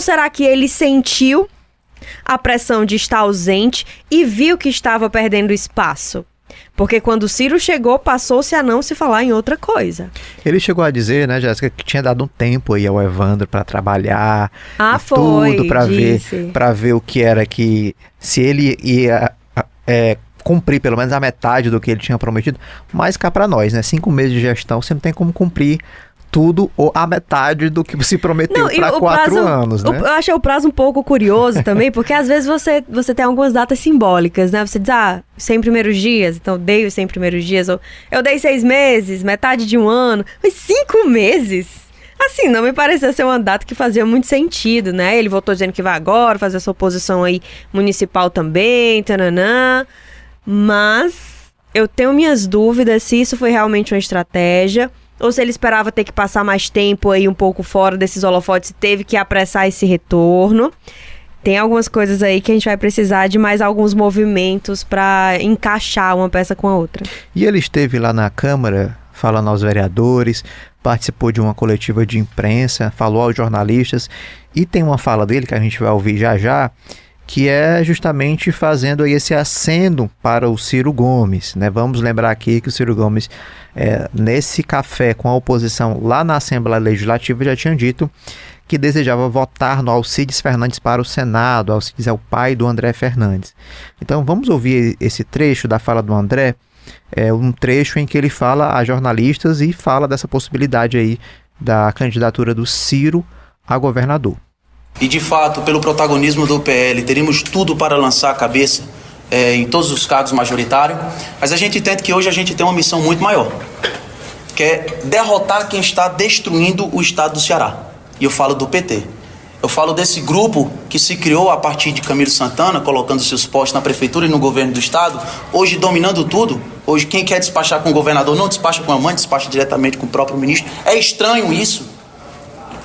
Será que ele sentiu a pressão de estar ausente e viu que estava perdendo espaço? Porque quando o Ciro chegou, passou-se a não se falar em outra coisa. Ele chegou a dizer, né, Jéssica, que tinha dado um tempo aí ao Evandro para trabalhar, tudo para ver o que era que, se ele ia cumprir pelo menos a metade do que ele tinha prometido. Mas cá para nós, né, 5 meses de gestão, você não tem como cumprir tudo ou a metade do que se prometeu para 4 anos, né? Eu acho o prazo um pouco curioso também, porque às vezes você tem algumas datas simbólicas, né? Você diz, 100 primeiros dias, então dei os 100 primeiros dias, ou eu dei 6 meses, metade de um ano, mas 5 meses? Assim, não me pareceu ser uma data que fazia muito sentido, né? Ele voltou dizendo que vai agora fazer essa oposição aí municipal também, tananã, mas eu tenho minhas dúvidas se isso foi realmente uma estratégia, ou se ele esperava ter que passar mais tempo aí um pouco fora desses holofotes e teve que apressar esse retorno. Tem algumas coisas aí que a gente vai precisar de mais alguns movimentos para encaixar uma peça com a outra. E ele esteve lá na Câmara falando aos vereadores, participou de uma coletiva de imprensa, falou aos jornalistas, e tem uma fala dele que a gente vai ouvir já já, que é justamente fazendo aí esse aceno para o Ciro Gomes, né? Vamos lembrar aqui que o Ciro Gomes, nesse café com a oposição lá na Assembleia Legislativa, já tinha dito que desejava votar no Alcides Fernandes para o Senado. Alcides é o pai do André Fernandes. Então vamos ouvir esse trecho da fala do André, um trecho em que ele fala a jornalistas e fala dessa possibilidade aí da candidatura do Ciro a governador. E de fato, pelo protagonismo do PL, teríamos tudo para lançar a cabeça em todos os cargos majoritários, mas a gente entende que hoje a gente tem uma missão muito maior, que é derrotar quem está destruindo o estado do Ceará. E eu falo do PT. Eu falo desse grupo que se criou a partir de Camilo Santana, colocando seus postos na prefeitura e no governo do estado, hoje dominando tudo. Hoje quem quer despachar com o governador não despacha com a mãe, despacha diretamente com o próprio ministro. É estranho isso.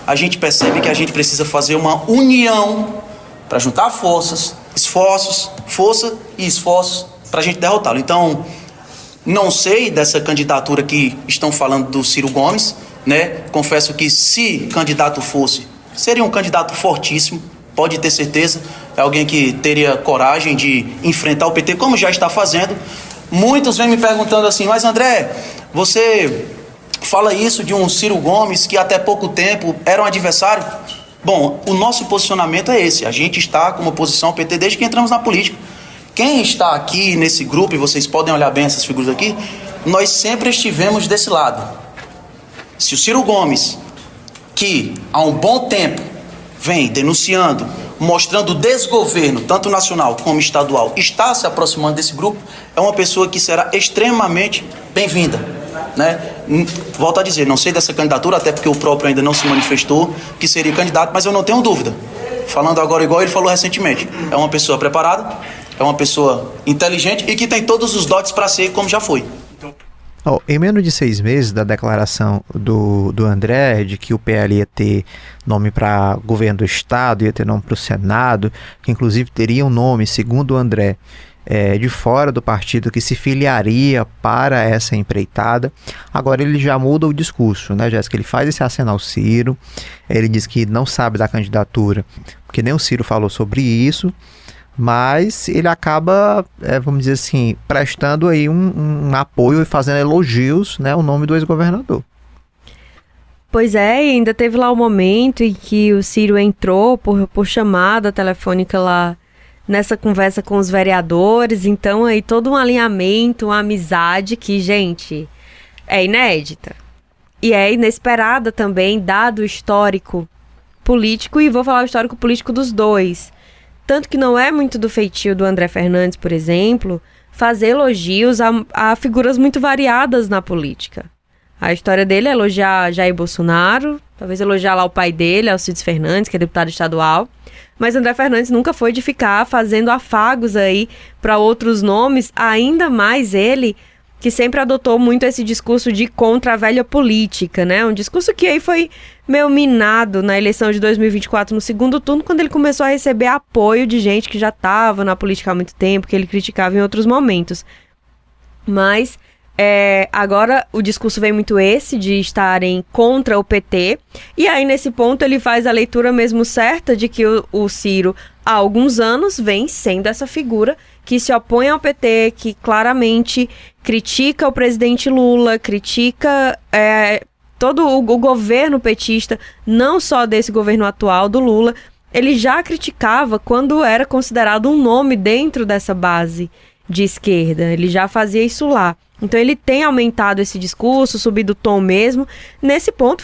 A gente percebe que a gente precisa fazer uma união para juntar força e esforços para a gente derrotá-lo. Então, não sei dessa candidatura que estão falando do Ciro Gomes, né? Confesso que se candidato fosse, seria um candidato fortíssimo, pode ter certeza, é alguém que teria coragem de enfrentar o PT, como já está fazendo. Muitos vêm me perguntando assim, mas André, você fala isso de um Ciro Gomes que até pouco tempo era um adversário? Bom, o nosso posicionamento é esse. A gente está como oposição ao PT desde que entramos na política. Quem está aqui nesse grupo, e vocês podem olhar bem essas figuras aqui, nós sempre estivemos desse lado. Se o Ciro Gomes, que há um bom tempo vem denunciando, mostrando desgoverno, tanto nacional como estadual, está se aproximando desse grupo, é uma pessoa que será extremamente bem-vinda, né? Volto a dizer, não sei dessa candidatura, até porque o próprio ainda não se manifestou que seria candidato, mas eu não tenho dúvida. Falando agora igual ele falou recentemente, é uma pessoa preparada, é uma pessoa inteligente e que tem todos os dotes para ser como já foi. Em menos de 6 meses da declaração do André, de que o PL ia ter nome para governo do estado, ia ter nome para o Senado, que inclusive teria um nome, segundo o André, de fora do partido que se filiaria para essa empreitada. Agora ele já muda o discurso, né, Jéssica? Ele faz esse aceno ao Ciro, ele diz que não sabe da candidatura, porque nem o Ciro falou sobre isso, mas ele acaba, vamos dizer assim, prestando aí um apoio e fazendo elogios, né, ao nome do ex-governador. Pois é, e ainda teve lá o momento em que o Ciro entrou por chamada telefônica lá nessa conversa com os vereadores, então aí todo um alinhamento, uma amizade que, gente, é inédita. E é inesperada também, dado o histórico político, e vou falar o histórico político dos dois. Tanto que não é muito do feitio do André Fernandes, por exemplo, fazer elogios a figuras muito variadas na política. A história dele é elogiar Jair Bolsonaro, talvez elogiar lá o pai dele, Alcides Fernandes, que é deputado estadual. Mas André Fernandes nunca foi de ficar fazendo afagos aí para outros nomes, ainda mais ele, que sempre adotou muito esse discurso de contra a velha política, né? Um discurso que aí foi meio minado na eleição de 2024, no segundo turno, quando ele começou a receber apoio de gente que já estava na política há muito tempo, que ele criticava em outros momentos. Mas Agora o discurso vem muito esse, de estarem contra o PT, e aí nesse ponto ele faz a leitura mesmo certa de que o Ciro, há alguns anos, vem sendo essa figura que se opõe ao PT, que claramente critica o presidente Lula, critica todo o governo petista, não só desse governo atual do Lula. Ele já criticava quando era considerado um nome dentro dessa base de esquerda, ele já fazia isso lá. Então ele tem aumentado esse discurso, subido o tom mesmo. Nesse ponto